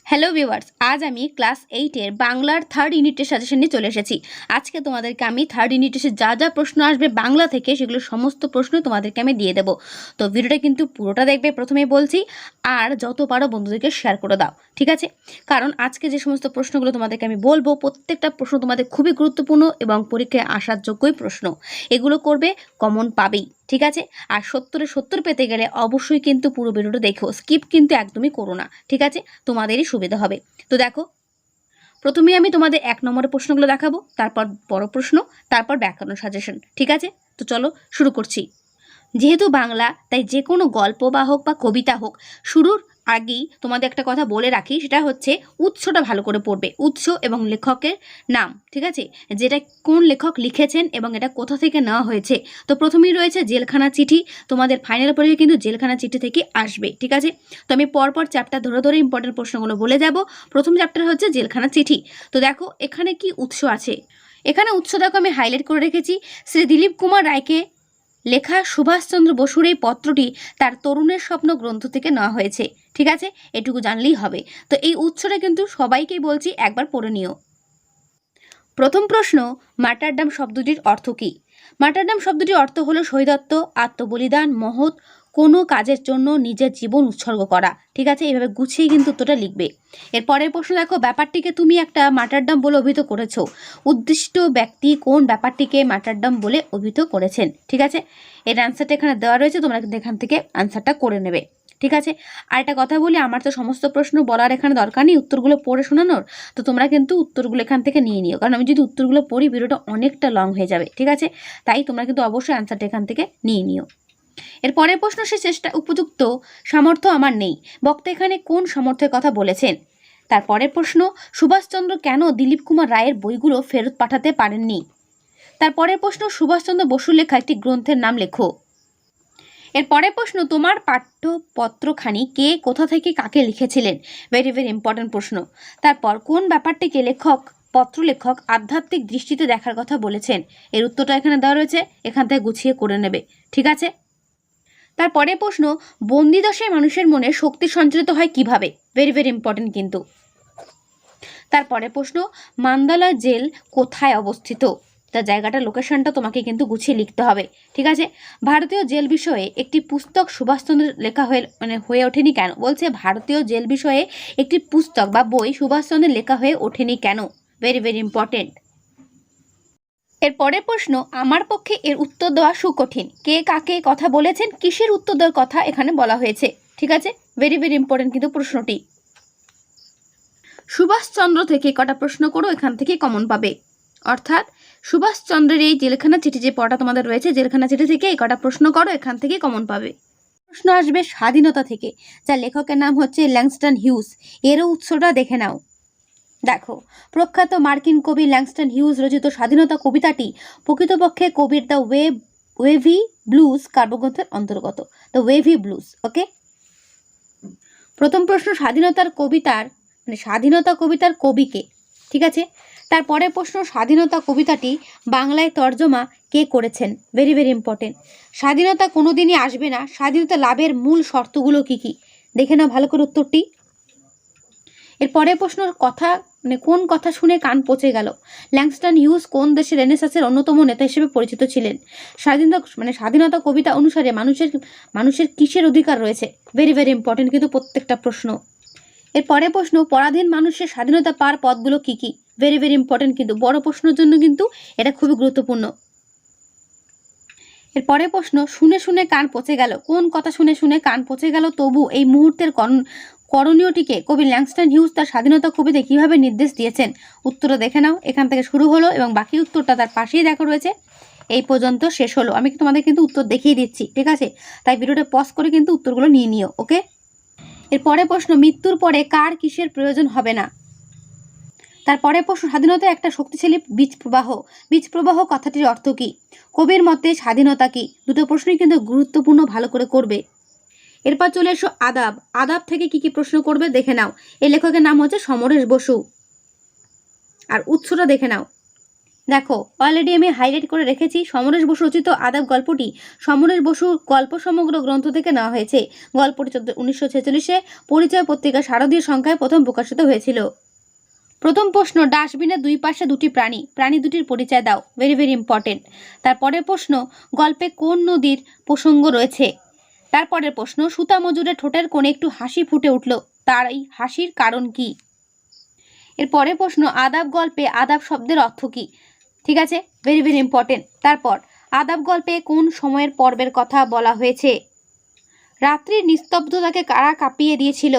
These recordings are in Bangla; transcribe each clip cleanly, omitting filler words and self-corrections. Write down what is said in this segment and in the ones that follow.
হ্যালো ভিউয়ার্স, আজ আমি ক্লাস 8-এর বাংলার থার্ড ইউনিটের সাজেশন নিয়ে চলে এসেছি। আজকে তোমাদেরকে আমি থার্ড ইউনিটে যা যা প্রশ্ন আসবে বাংলা থেকে সেগুলো সমস্ত প্রশ্ন তোমাদেরকে আমি দিয়ে দেবো। তো ভিডিওটা কিন্তু পুরোটা দেখবে, প্রথমেই বলছি, আর যত পারো বন্ধুদেরকে শেয়ার করে দাও, ঠিক আছে? কারণ আজকে যে সমস্ত প্রশ্নগুলো তোমাদেরকে আমি বলবো প্রত্যেকটা প্রশ্ন তোমাদের খুবই গুরুত্বপূর্ণ এবং পরীক্ষায় আসার যোগ্যই প্রশ্ন। এগুলো করবে, কমন পাবেই, ঠিক আছে? আর 70-এ 70 পেতে গেলে অবশ্যই কিন্তু পুরো ভিডিওটা দেখো, স্কিপ কিন্তু একদমই করো না, ঠিক আছে? তোমাদেরই সুবিধা হবে। তো দেখো, প্রথমে আমি তোমাদের 1 নম্বরের প্রশ্নগুলো দেখাবো, তারপর বড় প্রশ্ন, তারপর ব্যাকরণ সাজেশন, ঠিক আছে? তো চলো শুরু করছি। যেহেতু বাংলা, তাই যে কোনো গল্প বা হোক বা কবিতা হোক, শুরুর আগেই তোমাদের একটা কথা বলে রাখি, সেটা হচ্ছে উৎসটা ভালো করে পড়বে, উৎস এবং লেখকের নাম, ঠিক আছে? যেটা কোন লেখক লিখেছেন এবং এটা কোথা থেকে নেওয়া হয়েছে। তো প্রথমেই রয়েছে জেলখানা চিঠি, তোমাদের ফাইনাল পরীক্ষা কিন্তু জেলখানা চিঠি থেকে আসবে, ঠিক আছে? তো আমি পরপর চ্যাপ্টার ধরে ধরে ইম্পর্টেন্ট প্রশ্নগুলো বলে যাব। প্রথম চ্যাপ্টার হচ্ছে জেলখানা চিঠি। তো দেখো এখানে কি উৎস আছে, এখানে উৎস দেখো আমি হাইলাইট করে রেখেছি। শ্রী দিলীপ কুমার রায়কে লেখা সুভাষচন্দ্র বসুর এই পত্রটি তার তরুণের স্বপ্ন গ্রন্থ থেকে নেওয়া হয়েছে, ঠিক আছে? এটুকু জানলেই হবে। তো এই উৎসটা কিন্তু সবাইকেই বলছি একবার পড়ে নিও। প্রথম প্রশ্ন, মার্টারডাম শব্দটির অর্থ কী? মার্টারডাম শব্দটির অর্থ হলো শহীদত্ব, আত্মবলিদান, মহৎ কোনো কাজের জন্য নিজের জীবন উৎসর্গ করা, ঠিক আছে? এইভাবে গুছিয়ে কিন্তু উত্তরটা লিখবে। এর পরের প্রশ্ন দেখো, ব্যাপারটিকে তুমি একটা মার্টারডাম বলে অভিহিত করেছো, উদ্দিষ্ট ব্যক্তি কোন ব্যাপারটিকে মার্টারডাম বলে অভিহিত করেছেন, ঠিক আছে? এর অ্যান্সারটা এখানে দেওয়া রয়েছে, তোমরা কিন্তু এখান থেকে অ্যান্সারটা করে নেবে, ঠিক আছে? আর একটা কথা বলি, আমার তো সমস্ত প্রশ্ন বলার এখানে দরকার নেই, উত্তরগুলো পড়ে শোনানোর। তো তোমরা কিন্তু উত্তরগুলো এখান থেকে নিয়ে নিও, কারণ আমি যদি উত্তরগুলো পড়ি ভিডিওটা অনেকটা লং হয়ে যাবে, ঠিক আছে? তাই তোমরা কিন্তু অবশ্যই অ্যান্সারটা এখান থেকে নিয়ে নিও। এর পরের প্রশ্ন, সে চেষ্টা উপযুক্ত সামর্থ্য আমার নেই, বক্তা এখানে কোন সামর্থ্যের কথা বলেছেন? তারপরের প্রশ্ন, সুভাষচন্দ্র কেন দিলীপ কুমার রায়ের বইগুলো ফেরত পাঠাতে পারেননি? তারপরের প্রশ্ন, সুভাষচন্দ্র বসুর লেখা একটি গ্রন্থের নাম লেখো। এর পরের প্রশ্ন, তোমার পাঠ্যপত্রখানি কে কোথা থেকে কাকে লিখেছিলেন? ভেরি ভেরি ইম্পর্টেন্ট প্রশ্ন। তারপর কোন ব্যাপারটিকে পত্রলেখক আধ্যাত্মিক দৃষ্টিতে দেখার কথা বলেছেন? এর উত্তরটা এখানে দেওয়া রয়েছে, এখান থেকে গুছিয়ে করে নেবে, ঠিক আছে? তারপরে প্রশ্ন, বন্দিদশায় মানুষের মনে শক্তি সঞ্চারিত হয় কিভাবে? ভেরি ভেরি ইম্পর্টেন্ট কিন্তু। তারপরে প্রশ্ন, মান্দালা জেল কোথায় অবস্থিত? তার জায়গাটা, লোকেশনটা তোমাকে কিন্তু গুছিয়ে লিখতে হবে, ঠিক আছে? ভারতীয় জেল বিষয়ে একটি পুস্তক সুভাষচন্দ্রের লেখা হয়ে ওঠেনি কেন? বলছে ভারতীয় জেল বিষয়ে একটি পুস্তক বা বই সুভাষচন্দ্রের লেখা হয়ে ওঠেনি কেন? Very very important. এর পরের প্রশ্ন, আমার পক্ষে এর উত্তর দেওয়া সুকঠিন, কে কাকে কথা বলেছেন, কিসের উত্তর দেওয়ার কথা এখানে বলা হয়েছে, ঠিক আছে? ভেরি ভেরি ইম্পর্টেন্ট কিন্তু প্রশ্নটি। সুভাষচন্দ্র থেকে কটা প্রশ্ন করো, এখান থেকে কমন পাবে। অর্থাৎ সুভাষচন্দ্রের এই জেলখানা চিঠি যে পড়া তোমাদের রয়েছে, জেলখানা চিঠি থেকে এই কটা প্রশ্ন করো, এখান থেকে কমন পাবে। প্রশ্ন আসবে স্বাধীনতা থেকে, যার লেখকের নাম হচ্ছে ল্যাংস্টন হিউজ, এরও উৎসটা দেখে নাও। দেখো, প্রখ্যাত মার্কিন কবি ল্যাংস্টন হিউজ রচিত স্বাধীনতা কবিতাটি প্রকৃতপক্ষে কবির দ্য ওয়েভি ব্লুজ কাব্যগ্রন্থের অন্তর্গত, দ্য ওয়েভি ব্লুজ, ওকে? প্রথম প্রশ্ন, স্বাধীনতা কবিতার কবিকে, ঠিক আছে? তারপরের প্রশ্ন, স্বাধীনতা কবিতাটি বাংলায় তর্জমা কে করেছেন? Very very important. স্বাধীনতা কোনোদিনই আসবে না, স্বাধীনতা লাভের মূল শর্তগুলো কি কি? দেখে নাও ভালো করে উত্তরটি। এর পরের প্রশ্ন, কোন কথা শুনে কান পচে গেল? ল্যাংস্টন হিউজ কোন দেশের রেনেসাঁসের অন্যতম নেতা হিসেবে পরিচিত ছিলেন? স্বাধীনতা কবিতা অনুসারে মানুষের কিসের অধিকার রয়েছে? ভেরি ভেরি ইম্পর্টেন্ট কিন্তু প্রত্যেকটা প্রশ্ন। এর পরের প্রশ্ন, পরাধীন মানুষের স্বাধীনতা পাওয়ার পথগুলো কি কি? ভেরি ভেরি ইম্পর্টেন্ট কিন্তু, বড় প্রশ্নের জন্য কিন্তু এটা খুবই গুরুত্বপূর্ণ। এর পরের প্রশ্ন, শুনে শুনে কান পচে গেল, কোন কথা শুনে শুনে কান পচে গেল তবু এই মুহূর্তের করণীয়টিকে কবি ল্যাংস্টন হিউজ তার স্বাধীনতা কবিতায় কিভাবে নির্দেশ দিয়েছেন? উত্তরটা দেখে নাও, এখান থেকে শুরু হলো এবং বাকি উত্তরটা তার পাশেই দেখা রয়েছে। এই পর্যন্ত শেষ হলো, আমি তোমাদের কিন্তু উত্তর দেখিয়ে দিচ্ছি, ঠিক আছে? তাই ভিডিওটা পজ করে কিন্তু উত্তরগুলো নিয়ে নিও, ওকে? এর পরের প্রশ্ন, মৃত্যুর পরে কার কিসের প্রয়োজন হবে না? তারপরে প্রশ্ন, স্বাধীনতা একটা শক্তিশালী বীজ প্রবাহ কথাটির অর্থ কী? কবির মতে স্বাধীনতা কি? দুটো প্রশ্নই কিন্তু গুরুত্বপূর্ণ, ভালো করে করবে। এরপর চলে এসো আদাব থেকে কি কি প্রশ্ন করবে দেখে নাও। এই লেখকের নাম হচ্ছে সমরেশ বসু, আর উৎসটা দেখে নাও। দেখো অলরেডি আমি হাইলাইট করে রেখেছি। সমরেশ বসু রচিত আদাব গল্পটি সমরেশ বসুর গল্প সমগ্র গ্রন্থ থেকে নেওয়া হয়েছে। গল্পটি 1946-এ পরিচয় পত্রিকা শারদীয় সংখ্যায় প্রথম প্রকাশিত হয়েছিল। প্রথম প্রশ্ন, ডাস্টবিনের দুই পাশে দুটি প্রাণী, প্রাণী দুটির পরিচয় দাও। Very very important. তারপরের প্রশ্ন, গল্পে কোন নদীর প্রসঙ্গ রয়েছে? তারপরের প্রশ্ন, সুতা মজুরের ঠোঁটের কোণে একটু হাসি ফুটে উঠল, তার এই হাসির কারণ কি? এর পরের প্রশ্ন, আদাব গল্পে আদাব শব্দের অর্থ কি? ঠিক আছে, ভেরি ভেরি ইম্পর্টেন্ট। তারপর আদাব গল্পে কোন সময়ের পর্বের কথা বলা হয়েছে? রাত্রির নিস্তব্ধতাকে কারা কাঁপিয়ে দিয়েছিল?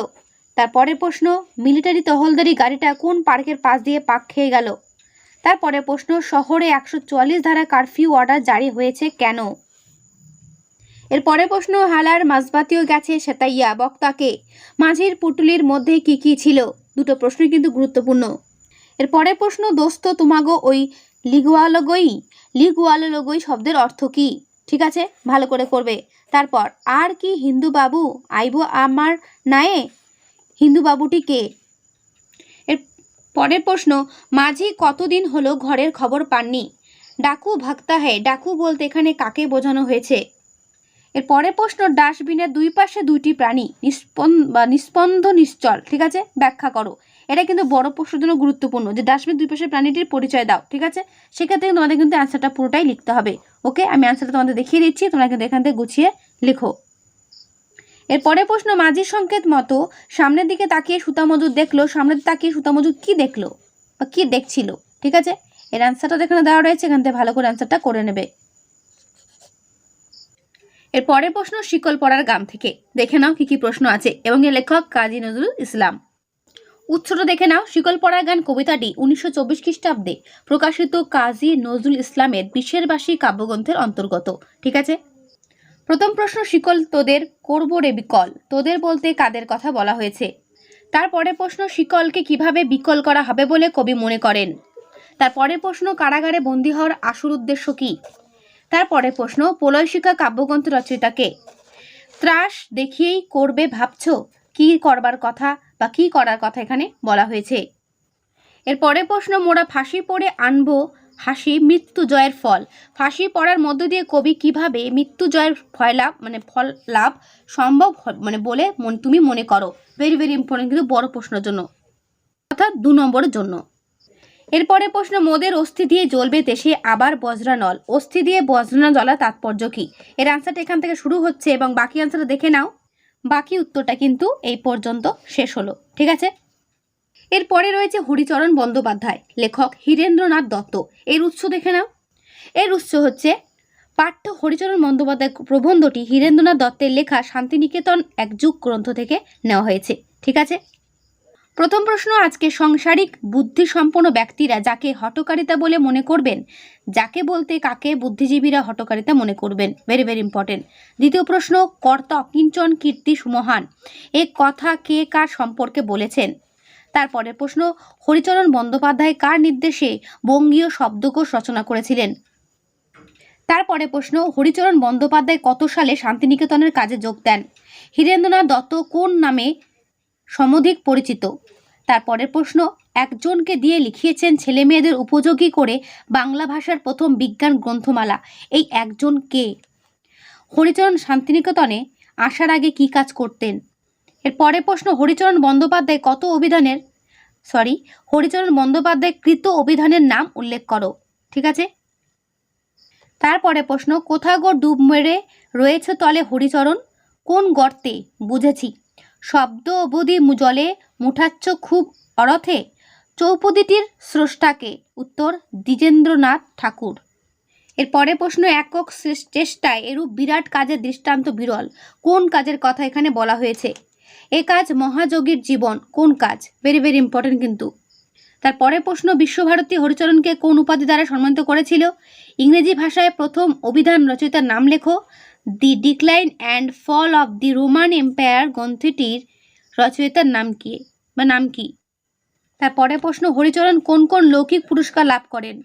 তারপরের প্রশ্ন, মিলিটারি টহলদারি গাড়িটা কোন পার্কের পাশ দিয়ে পাক খেয়ে গেল? তারপরের প্রশ্ন, শহরে 144 ধারা কারফিউ অর্ডার জারি হয়েছে কেন? এর পরের প্রশ্ন, হালার মাঝবাতিও গেছে সেতাইয়া, বক্তাকে? মাঝির পুটুলির মধ্যে কি কি ছিল? দুটো প্রশ্নই কিন্তু গুরুত্বপূর্ণ। এর পরের প্রশ্ন, দোস্ত তোমাগো ওই লিগুয়ালগই শব্দের অর্থ কি? ঠিক আছে, ভালো করে করবে। তারপর, আর কি হিন্দু বাবু আইবো আমার নায়ে? হিন্দু বাবুটি কে? এর পরের প্রশ্ন, মাঝি কতদিন হলো ঘরের খবর পাননি? ডাকু ভাগতা হে, ডাকু বলতে এখানে কাকে বোঝানো হয়েছে? এর পরের প্রশ্ন, ডাস্টবিনের দুই পাশে দুইটি প্রাণী, নিস্পন্দ নিশ্চল। ঠিক আছে, ব্যাখ্যা করো। এটা কিন্তু বড় প্রশ্নের জন্য গুরুত্বপূর্ণ যে ডাস্টবিনের দুই পাশে প্রাণীটির পরিচয় দাও। ঠিক আছে, সেক্ষেত্রে তোমাদের কিন্তু অ্যান্সারটা পুরোটাই লিখতে হবে। ওকে, আমি অ্যান্সারটা তোমাদের দেখিয়ে দিচ্ছি, তোমরা কিন্তু এখান থেকে গুছিয়ে লিখো। এর পরের প্রশ্ন, মাঝির সংকেত মতো সামনের দিকে তাকিয়ে সুতা মজুর দেখলো, সামনের দিকে তাকিয়ে সুতা মজুর কি দেখলো বা কি দেখছিল? ঠিক আছে, এর অ্যান্সারটা এখানে দেওয়া রয়েছে, এখান থেকে ভালো করে অ্যান্সারটা করে নেবে। এর পরের প্রশ্ন, শিকল পড়ার গ্রাম থেকে। দেখে নাও কি কি প্রশ্ন আছে এবং এর লেখক কাজী নজরুল ইসলাম। উৎসটা দেখে নাও। শিকল পড়ার গান কবিতাটি 1924 খ্রিস্টাব্দে প্রকাশিত কাজী নজরুল ইসলামের বিশেরবাসী কাব্যগ্রন্থের অন্তর্গত। ঠিক আছে। প্রথম প্রশ্ন, শিকল তোদের করবো রে বিকল, তোদের বলতে কাদের কথা বলা হয়েছে? তারপরে প্রশ্ন, শিকলকে কিভাবে বিকল করা হবে বলে কবি মনে করেন? তারপরে প্রশ্ন, কারাগারে বন্দী হওয়ার আসল উদ্দেশ্য কি? তারপরে প্রশ্ন, প্রলয়শিখা কাব্যগ্রন্থ রচয়িতাকে? ত্রাস দেখিয়েই করবে ভাবছ, কি করবার কথা বা কি করার কথা এখানে বলা হয়েছে? এরপরে প্রশ্ন, মোরা ফাঁসি পড়ে আনবো হাসি, মৃত্যু জয়ের ফল। ফাঁসি পড়ার মধ্য দিয়ে কবি কিভাবে মৃত্যু জয়ের ফল লাভ সম্ভব বলে তুমি মনে করো? ভেরি ভেরি ইম্পর্টেন্ট, কিন্তু বড় প্রশ্নের জন্য, অর্থাৎ 2 নম্বরের জন্য। এরপরে প্রশ্ন, মোদের অস্থি দিয়ে জ্বলবে দেশে আবার বজ্রানল, অস্থি দিয়ে বজ্রানল জ্বলার তাৎপর্য কি? এর আনসারটা এখান থেকে শুরু হচ্ছে এবং বাকি আনসারটা দেখে নাও। বাকি উত্তরটা কিন্তু এই পর্যন্ত শেষ হলো। ঠিক আছে। এরপরে রয়েছে হরিচরণ বন্দ্যোপাধ্যায়, লেখক হীরেন্দ্রনাথ দত্ত। এর উৎস দেখে নাও। এর উৎস হচ্ছে পাঠ্য হরিচরণ বন্দ্যোপাধ্যায় প্রবন্ধটি হীরেন্দ্রনাথ দত্তের লেখা শান্তিনিকেতন এক যুগ গ্রন্থ থেকে নেওয়া হয়েছে। ঠিক আছে। প্রথম প্রশ্ন, আজকে সাংসারিক বুদ্ধিসম্পন্ন ব্যক্তিরা যাকে হঠকারিতা বলে মনে করবেন, যাকে বলতে কাকে বুদ্ধিজীবীরা হঠকারিতা মনে করবেন? Very very important. দ্বিতীয় প্রশ্ন, কর্তা অকিঞ্চন কীর্তি সুমহান, এ কথা কে কার সম্পর্কে বলেছেন? তারপরের প্রশ্ন, হরিচরণ বন্দ্যোপাধ্যায় কার নির্দেশে বঙ্গীয় শব্দকোষ রচনা করেছিলেন? তারপরে প্রশ্ন, হরিচরণ বন্দ্যোপাধ্যায় কত সালে শান্তিনিকেতনের কাজে যোগ দেন? হীরেন্দ্রনাথ দত্ত কোন নামে সমধিক পরিচিত? তারপরের প্রশ্ন, একজনকে দিয়ে লিখিয়েছেন ছেলে মেয়েদের উপযোগী করে বাংলা ভাষার প্রথম বিজ্ঞান গ্রন্থমালা, এই একজন কে? হরিচরণ শান্তিনিকেতনে আসার আগে কি কাজ করতেন? এর পরের প্রশ্ন, হরিচরণ বন্দ্যোপাধ্যায় কৃত অভিধানের নাম উল্লেখ করো। ঠিক আছে। তারপরে প্রশ্ন, কোথা গো ডুব মেরে রয়েছে তলে হরিচরণ, কোন গর্তে? বুঝেছি। শব্দ অবধি জলে মুঠাচ্ছ খুব অরথে, চৌপদীটির স্রষ্টাকে? উত্তর, দ্বিজেন্দ্রনাথ ঠাকুর। এর পরে প্রশ্ন, একক চেষ্টায় এরূপ বিরাট কাজের দৃষ্টান্ত বিরল, কোন কাজের কথা এখানে বলা হয়েছে? এ কাজ মহাযোগীর জীবন, কোন কাজ? ভেরি ভেরি ইম্পর্টেন্ট কিন্তু। তারপরে প্রশ্ন, বিশ্বভারতী হরিচরণকে কোন উপাধি দ্বারা সম্মানিত করেছিল? ইংরেজি ভাষায় প্রথম অভিধান রচয়িতার নাম লেখো। The decline and fall of the Roman empire গ্রন্থটির রচয়িতার নাম কি? তারপরে প্রশ্ন, হরিচরণ কোন কোন লৌকিক পুরস্কার লাভ করেন?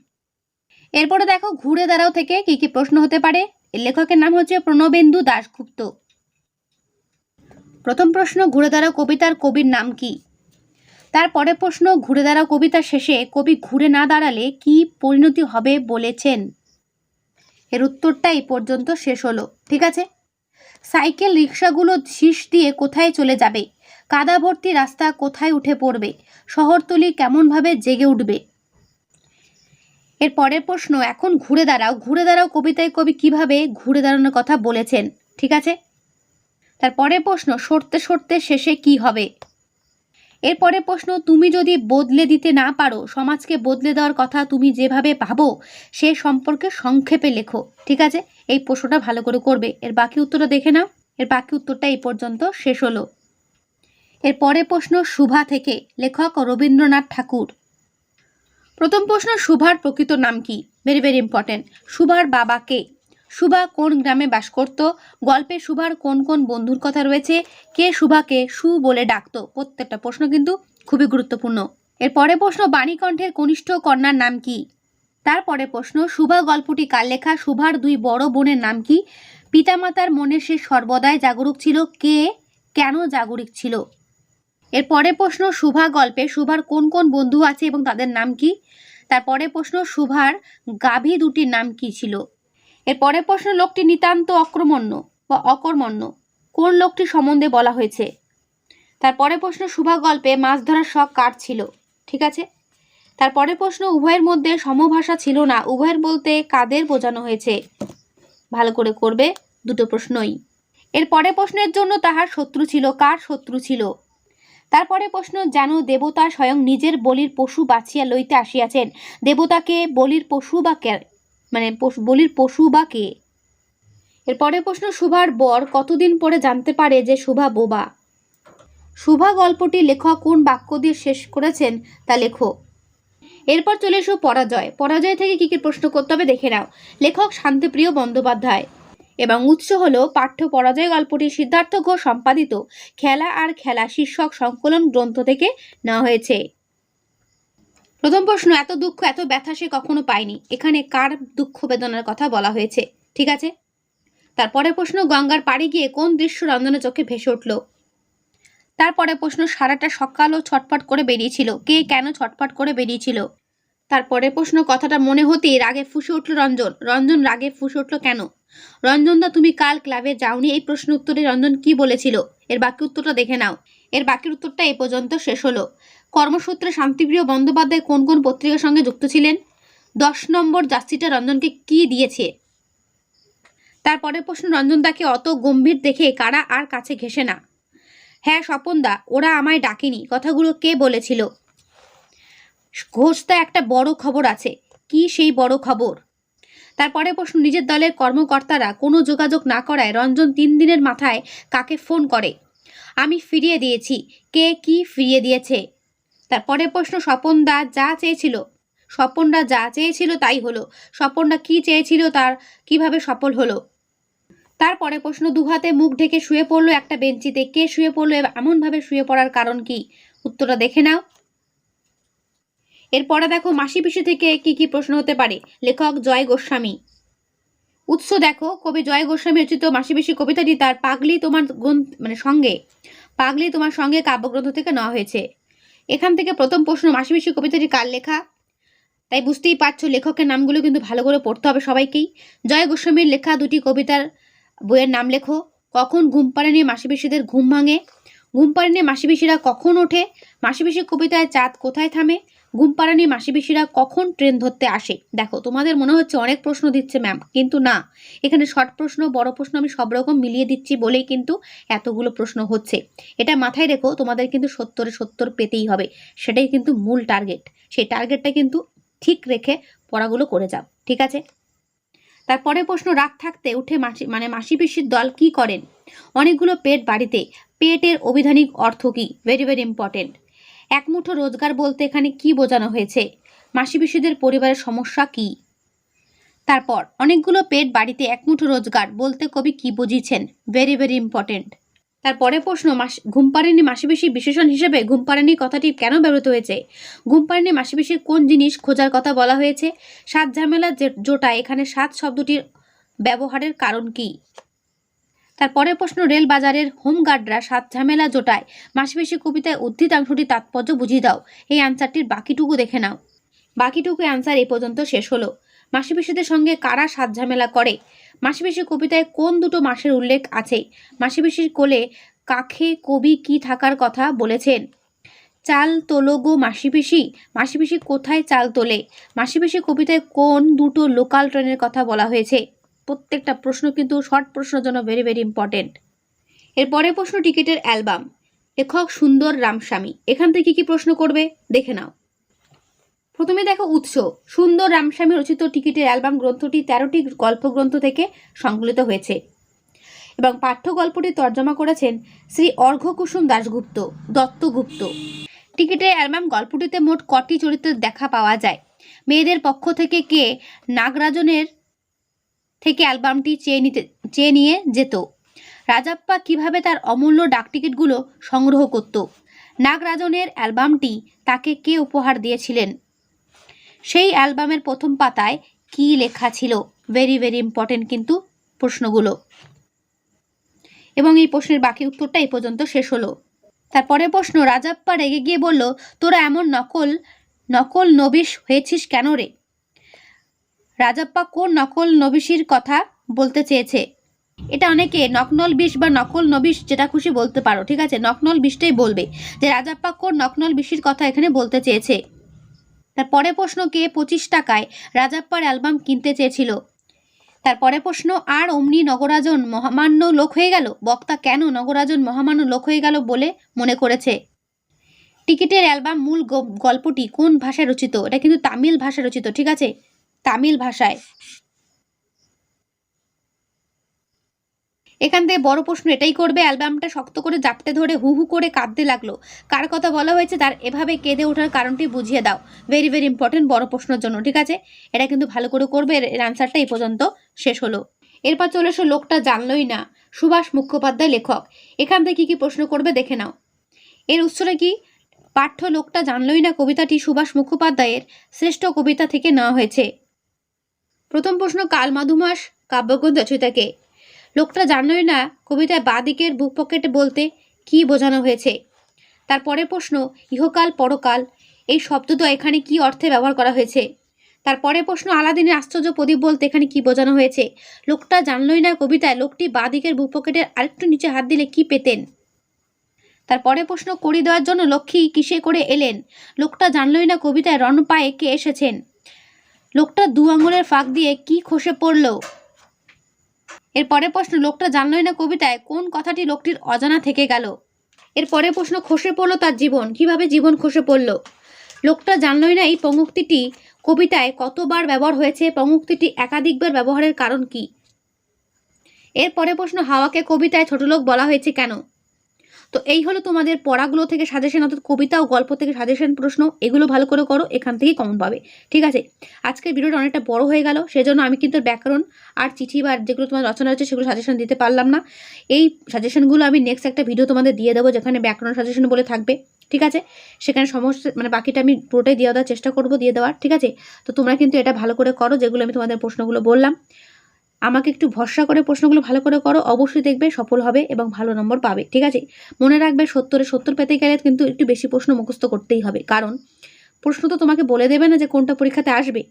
এরপরে দেখো, ঘুরে দাঁড়াও থেকে কি কি প্রশ্ন হতে পারে। এর লেখকের নাম হচ্ছে প্রণবেন্দু দাশগুপ্ত। প্রথম প্রশ্ন, ঘুরে দাঁড়াও কবিতার কবির নাম কি? তারপরে প্রশ্ন, ঘুরে দাঁড়াও কবিতার শেষে কবি ঘুরে না দাঁড়ালে কি পরিণতি হবে বলেছেন? এর উত্তরটা এই পর্যন্ত শেষ হলো। ঠিক আছে। সাইকেল রিক্সাগুলো শীষ দিয়ে কোথায় চলে যাবে? কাদা ভর্তি রাস্তা কোথায় উঠে পড়বে? শহরতলি কেমনভাবে জেগে উঠবে? এর পরের প্রশ্ন, এখন ঘুরে দাঁড়াও। ঘুরে দাঁড়াও কবিতায় কবি কিভাবে ঘুরে দাঁড়ানোর কথা বলেছেন? ঠিক আছে। তারপরের প্রশ্ন, সরতে সরতে শেষে কি হবে? এরপরে প্রশ্ন, তুমি যদি বদলে দিতে না পারো, সমাজকে বদলে দেওয়ার কথা তুমি যেভাবে ভাবো সে সম্পর্কে সংক্ষেপে লেখো। ঠিক আছে, এই প্রশ্নটা ভালো করে করবে। এর বাকি উত্তরটা দেখে নাও। এর বাকি উত্তরটা এই পর্যন্ত শেষ হলো। এরপরে প্রশ্ন, শুভা থেকে, লেখক রবীন্দ্রনাথ ঠাকুর। প্রথম প্রশ্ন, শুভার প্রকৃত নাম কি? Very very important. শুভার বাবা কে? শুভা কোন গ্রামে বাস করত? গল্পে শুভার কোন কোন বন্ধুর কথা রয়েছে? কে শুভাকে সু বলে ডাকতো? প্রত্যেকটা প্রশ্ন কিন্তু খুবই গুরুত্বপূর্ণ। এরপরে প্রশ্ন, বাণীকণ্ঠের কনিষ্ঠ কন্যার নাম কি? তারপরে প্রশ্ন, শুভা গল্পটি কার লেখা? শুভার দুই বড় বোনের নাম কি? পিতামাতার মনে সে সর্বদাই জাগরুক ছিল। কে কেন জাগরুক ছিল? এরপরে প্রশ্ন, শুভা গল্পে শুভার কোন কোন বন্ধু আছে এবং তাদের নাম কি? তারপরে প্রশ্ন, শুভার গাভী দুটির নাম কি ছিল? এরপরে প্রশ্ন, লোকটি নিতান্ত অকর্মণ্য বা অকর্মণ্য কোন লোকটি সম্বন্ধে বলা হয়েছে? তারপরে প্রশ্ন, শুভা গল্পে মাছ ধরার শখ কার ছিল? ঠিক আছে। তারপরে প্রশ্ন, উভয়ের মধ্যে সমভাষা ছিল না, উভয়ের বলতে কাদের বোঝানো হয়েছে? ভালো করে করবে দুটো প্রশ্নই। এরপরে প্রশ্নের জন্য তাহার শত্রু ছিল, কার শত্রু ছিল? তারপরে প্রশ্ন, যেন দেবতা স্বয়ং নিজের বলির পশু বাছিয়া লইতে আসিয়াছেন, দেবতাকে বলির পশু বা কে? মানে বলির পশু বা কে? এরপরে প্রশ্ন, শুভার বর কতদিন পরে জানতে পারে যে শুভা বোবা? শুভা গল্পটি লেখক কোন বাক্য দিয়ে শেষ করেছেন তা লেখো। এরপর চলে এসো পরাজয়। পরাজয় থেকে কি কি প্রশ্ন করতে হবে দেখে নাও। লেখক শান্তিপ্রিয় বন্দ্যোপাধ্যায় এবং উৎস হলো পাঠ্য পরাজয় গল্পটি সিদ্ধার্থ ঘোষ সম্পাদিত খেলা আর খেলা শীর্ষক সংকলন গ্রন্থ থেকে নেওয়া হয়েছে। প্রথম প্রশ্ন, এত দুঃখ এত ব্যথা সে কখনো পায়নি। এখানে কার দুঃখ বেদনার কথা বলা হয়েছে? ঠিক আছে। তারপরে প্রশ্ন, গঙ্গার পাড়ে গিয়ে কোন দৃশ্য রঞ্জনের চোখে ভেসে উঠল? তারপরে প্রশ্ন, সারাটা সকালও ছটফট করে বেরিয়েছিল, কে কেন ছটফট করে বেরিয়েছিল? তারপরে প্রশ্ন, কথাটা মনে হতেই রাগে ফুঁসে উঠল রঞ্জন, রঞ্জন রাগে ফুঁসে উঠল কেন? রঞ্জনদা তুমি কাল ক্লাবে যাওনি, এই প্রশ্ন উত্তরে রঞ্জন কি বলেছিল? এর বাকি উত্তরটা দেখে নাও। এর বাকি উত্তরটা এই পর্যন্ত শেষ হলো। কর্মসূত্রে শান্তিপ্রিয় বন্দ্যোপাধ্যায় কোন কোন পত্রিকার সঙ্গে যুক্ত ছিলেন? 10 নম্বর যাত্রীটা রঞ্জনকে কি দিয়েছে? তারপরে প্রশ্ন, রঞ্জনদাকে অত গম্ভীর দেখে কারা আর কাছে ঘেসে না? হ্যাঁ স্বপনদা, ওরা আমায় ডাকেনি, কথাগুলো কে বলেছিল? ঘোষদা একটা বড় খবর আছে, কি সেই বড় খবর? তারপরে প্রশ্ন, নিজের দলের কর্মকর্তারা কোনো যোগাযোগ না করায় রঞ্জন 3 দিনের মাথায় কাকে ফোন করে? আমি ফিরিয়ে দিয়েছি, কে কি ফিরিয়ে দিয়েছে? তারপরে প্রশ্ন, স্বপনদা যা চেয়েছিল তাই হলো, স্বপনদা কি চেয়েছিল তার কিভাবে সফল হলো? তারপরে প্রশ্ন, দুহাতে মুখ ঢেকে শুয়ে পড়লো একটা বেঞ্চিতে, কে শুয়ে পড়লো এমনভাবে শুয়ে পড়ার কারণ কি? উত্তরটা দেখে নাও। এরপরে দেখো মাসি পিসি থেকে কি কি প্রশ্ন হতে পারে। লেখক জয় গোস্বামী। উৎস দেখো, কবি জয় গোস্বামী রচিত মাসি পিসি কবিতাটি তার পাগলি তোমার সঙ্গে কাব্যগ্রন্থ থেকে নেওয়া হয়েছে। এখান থেকে প্রথম প্রশ্ন, মাসি পিসি কবিতাটি কার লেখা? তাই বুঝতেই পারছো লেখকের নামগুলো কিন্তু ভালো করে পড়তে হবে সবাইকেই। জয় গোস্বামীর লেখা দুটি কবিতার বইয়ের নাম লেখো। কখন ঘুম পাড়ানি মাসি পিসিদের ঘুম ভাঙে? ঘুম পাড়ানি মাসি পিসিরা কখন ওঠে? মাসি পিসি কবিতায় চাঁদ কোথায় থামে? ঘুম পাড়ানি মাসি পিসিরা কখন ট্রেন ধরতে আসে? দেখো তোমাদের মনে হচ্ছে অনেক প্রশ্ন দিচ্ছে ম্যাম, কিন্তু না, এখানে শর্ট প্রশ্ন বড় প্রশ্ন আমি সব রকম মিলিয়ে দিচ্ছি বলেই কিন্তু এতগুলো প্রশ্ন হচ্ছে। এটা মাথায় রেখো, তোমাদের কিন্তু 70-70 পেতেই হবে, সেটাই কিন্তু মূল টার্গেট। সেই টার্গেটটা কিন্তু ঠিক রেখে পড়াগুলো করে যাও। ঠিক আছে। তারপরে প্রশ্ন, রাত থাকতে উঠে মাসি পিসির দল কি করেন? অনেকগুলো পেট বাড়িতে, পেটের অভিধানিক অর্থ কি? Very very important. এক মুঠো রোজগার বলতে এখানে কি বোঝানো হয়েছে? মাসি পিসিদের পরিবারের সমস্যা কি? তারপর অনেকগুলো পেট বাড়িতে এক মুঠো রোজগার বলতে কবি কি বুঝিয়েছেন? Very very important. তারপরে প্রশ্ন, ঘুমপাড়ানি মাসি পিসির বিশেষণ হিসেবে ঘুমপাড়ানি কথাটি কেন ব্যবহৃত হয়েছে? ঘুমপাড়ানি মাসি পিসির কোন জিনিস খোঁজার কথা বলা হয়েছে? সাত ঝামেলা জোটা, এখানে সাত শব্দটির ব্যবহারের কারণ কি? তারপরের প্রশ্ন, রেল বাজারের হোমগার্ডরা সাত ঝামেলা জোটায় মাসিপিসি কবিতায় উদ্ধৃতাংশটির তাৎপর্য বুঝিয়ে দাও। এই অ্যান্সারটির বাকিটুকু দেখে নাও। বাকিটুকু অ্যান্সার এই পর্যন্ত শেষ হলো। মাসিপিসিদের সঙ্গে কারা সাত ঝামেলা করে? মাসিপিসি কবিতায় কোন দুটো মাসের উল্লেখ আছে? মাসিপিসির কোলে কাখে কবি কি থাকার কথা বলেছেন? চাল তোলো গো মাসিপিসি, মাসিপিসি কোথায় চাল তোলে? মাসিপিসি কবিতায় কোন দুটো লোকাল ট্রেনের কথা বলা হয়েছে? প্রত্যেকটা প্রশ্ন কিন্তু শর্ট প্রশ্নের জন্য ভেরি ভেরি ইম্পর্টেন্ট। এরপরে প্রশ্ন, টিকিটের অ্যালবাম, লেখক সুন্দর রামস্বামী। এখান থেকে কি প্রশ্ন করবে দেখে নাও। প্রথমে দেখো উৎস, সুন্দর রামস্বামী রচিত টিকিটের অ্যালবাম গ্রন্থটি 13টি গল্পগ্রন্থ থেকে সংকলিত হয়েছে এবং পাঠ্য গল্পটি তর্জমা করেছেন শ্রী অর্ঘ্যকুসুম দাশগুপ্ত দত্তগুপ্ত। টিকিটের অ্যালবাম গল্পটিতে মোট কটি চরিত্রের দেখা পাওয়া যায়? মেয়েদের পক্ষ থেকে কে নাগরাজনের থেকে অ্যালবামটি চেয়ে নিয়ে যেত? রাজাপ্পা কিভাবে তার অমূল্য ডাকটিকিটগুলো সংগ্রহ করত? নাগরাজনের অ্যালবামটি তাকে কে উপহার দিয়েছিলেন? সেই অ্যালবামের প্রথম পাতায় কি লেখা ছিল? ভেরি ভেরি ইম্পর্টেন্ট কিন্তু প্রশ্নগুলো, এবং এই প্রশ্নের বাকি উত্তরটা এই পর্যন্ত শেষ হলো। তারপরে প্রশ্ন, রাজাপ্পা রেগে গিয়ে বলল, তোরা এমন নকল নবিশ হয়েছিস কেন রে? রাজাপ্পা কোন নকল নবিশির কথা বলতে চেয়েছে? এটা অনেকে নকনল বিষ বা নকল নবিশ যেটা খুশি বলতে পারো, ঠিক আছে, নকনল বিষটাই বলবে যে রাজাপ্পা কোন নকনল বিষির কথা এখানে বলতে চেয়েছে। তারপরে প্রশ্ন, কে 25 টাকায় রাজাপ্পার অ্যালবাম কিনতে চেয়েছিল? তারপরে প্রশ্ন, আর অমনি নগরাজন মহামান্য লোক হয়ে গেল? বক্তা কেন নগরাজন মহামান্য লোক হয়ে গেল বলে মনে করেছে? টিকিটের অ্যালবাম মূল গল্পটি কোন ভাষায় রচিত? এটা কিন্তু তামিল ভাষায় রচিত, ঠিক আছে, তামিল ভাষায়। এখান থেকে বড় প্রশ্ন এটাই করবে, অ্যালবামটা শক্ত করে জাপটে ধরে হু হু করে কাঁদতে লাগলো। কার কথা বলা হয়েছে তার এভাবে কেঁদে ওঠার কারণটি বুঝিয়ে দাও। ভেরি ভেরি ইম্পর্টেন্ট বড় প্রশ্নের জন্য, ঠিক আছে, এটা কিন্তু ভালো করে করবে। এর আনসারটা এই পর্যন্ত শেষ হলো। এরপর চলে এসো, লোকটা জানলই না, সুভাষ মুখোপাধ্যায় লেখক। এখান থেকে কি প্রশ্ন করবে দেখে নাও। এর উৎসটা কি? পাঠ্য লোকটা জানলই না কবিতাটি সুভাষ মুখোপাধ্যায়ের শ্রেষ্ঠ কবিতা থেকে নেওয়া হয়েছে। প্রথম প্রশ্ন, কাল মাধুমাস কাব্যগ্রন্থ রচয়িতাকে? লোকটা জানলই না কবিতায় বাঁ দিকের বুক পকেটে বলতে কি বোঝানো হয়েছে? তারপরে প্রশ্ন, ইহকাল পরকাল এই শব্দটা এখানে কি অর্থে ব্যবহার করা হয়েছে? তারপরে প্রশ্ন, আলাদিনের আশ্চর্য প্রদীপ বলতে এখানে কি বোঝানো হয়েছে? লোকটা জানলই না কবিতায় লোকটি বাঁ দিকের বুক পকেটের আরেকটু নিচে হাত দিলে কি পেতেন? তারপরে প্রশ্ন, কড়ি দেওয়ার জন্য লক্ষ্মী কিসে করে এলেন? লোকটা জানলই না কবিতায় রণ পায়ে কে এসেছেন? লোকটা দু আঙুলের ফাঁক দিয়ে কি খসে পড়ল? এরপরে প্রশ্ন, লোকটা জানলই না কবিতায় কোন কথাটি লোকটির অজানা থেকে গেল? এরপরে প্রশ্ন, খসে পড়লো তার জীবন, কিভাবে জীবন খসে পড়ল? লোকটা জানলই না এই পঙ্ক্তিটি কবিতায় কতবার ব্যবহার হয়েছে? পঙ্ক্তিটি একাধিকবার ব্যবহারের কারণ কি? এরপরে প্রশ্ন, হাওয়াকে কবিতায় ছোটলোক বলা হয়েছে কেন? তো এই হলো তোমাদের পড়াগুলো থেকে সাজেশন, অর্থাৎ কবিতা ও গল্প থেকে সাজেশন প্রশ্ন। এগুলো ভালো করে করো, এখান থেকেই কমন পাবে, ঠিক আছে। আজকের ভিডিওটা অনেকটা বড় হয়ে গেল, সেজন্য আমি কিন্তু ব্যাকরণ আর চিঠি বা যেগুলো তোমার রচনা হচ্ছে সেগুলো সাজেশন দিতে পারলাম না। এই সাজেশনগুলো আমি নেক্সট একটা ভিডিও তোমাদের দিয়ে দেবো, যেখানে ব্যাকরণ সাজেশন বলে থাকবে, ঠিক আছে। সেখানে সমস্ত বাকিটা আমি পুরোটাই দিয়ে দেওয়ার চেষ্টা করবো, দিয়ে দেওয়ার, ঠিক আছে। তো তোমরা কিন্তু এটা ভালো করে করো, যেগুলো আমি তোমাদের প্রশ্নগুলো বললাম। আমাকে একটু ভরসা করে প্রশ্নগুলো ভালো করে করো, অবশ্যই দেখবে সফল হবে এবং ভালো নম্বর পাবে, ঠিক আছে। মনে রাখবে 70 পেতে গেলে কিন্তু একটু বেশি প্রশ্ন মুখস্থ করতেই হবে, কারণ প্রশ্ন তো তোমাকে বলে দেবে না যে কোনটা পরীক্ষাতে আসবে।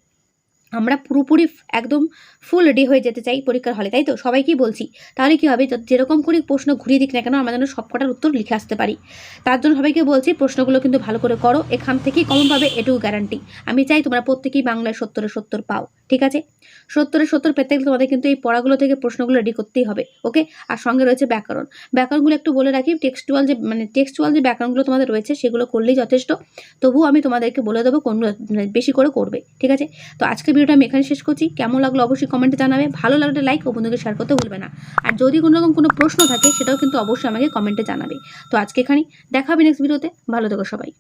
আমরা পুরোপুরি একদম ফুল রেডি হয়ে যেতে চাই পরীক্ষার হলে, তাই তো সবাইকেই বলছি। তাহলে কি হবে, যেরকম করে প্রশ্ন ঘুরিয়ে দিক না কেন আমরা যেন সবকটার উত্তর লিখে আসতে পারি। তার জন্য সবাইকে বলছি প্রশ্নগুলো কিন্তু ভালো করে করো, এখান থেকেই কমন পাবে, এটুকু গ্যারান্টি। আমি চাই তোমরা প্রত্যেকেই বাংলায় 70 পাও, ঠিক আছে। 70 পেতে গেলে তোমাদের কিন্তু এই পড়াগুলো থেকে প্রশ্নগুলো রেডি করতেই হবে, ওকে। আর সঙ্গে রয়েছে ব্যাকরণগুলো একটু বলে রাখি, টেক্সচুয়াল যে ব্যাকরণগুলো তোমাদের রয়েছে সেগুলো করলেই যথেষ্ট। তবুও আমি তোমাদেরকে বলে দেবো কোনগুলো বেশি করে করবে, ঠিক আছে। তো আজকের ভিডিওটা আমি এখানে শেষ করছি। কেমন লাগলো অবশ্যই কমেন্টে জানাবে, ভালো লাগলে লাইক ও বন্ধুকে শেয়ার করতে ভুলবে না। আর যদি কোনো রকম কোনো প্রশ্ন থাকে সেটাও কিন্তু অবশ্যই আমাকে কমেন্টে জানাবে। তো আজকে এখানেই দেখা হবে নেক্সট ভিডিওতে, ভালো থেকো সবাই।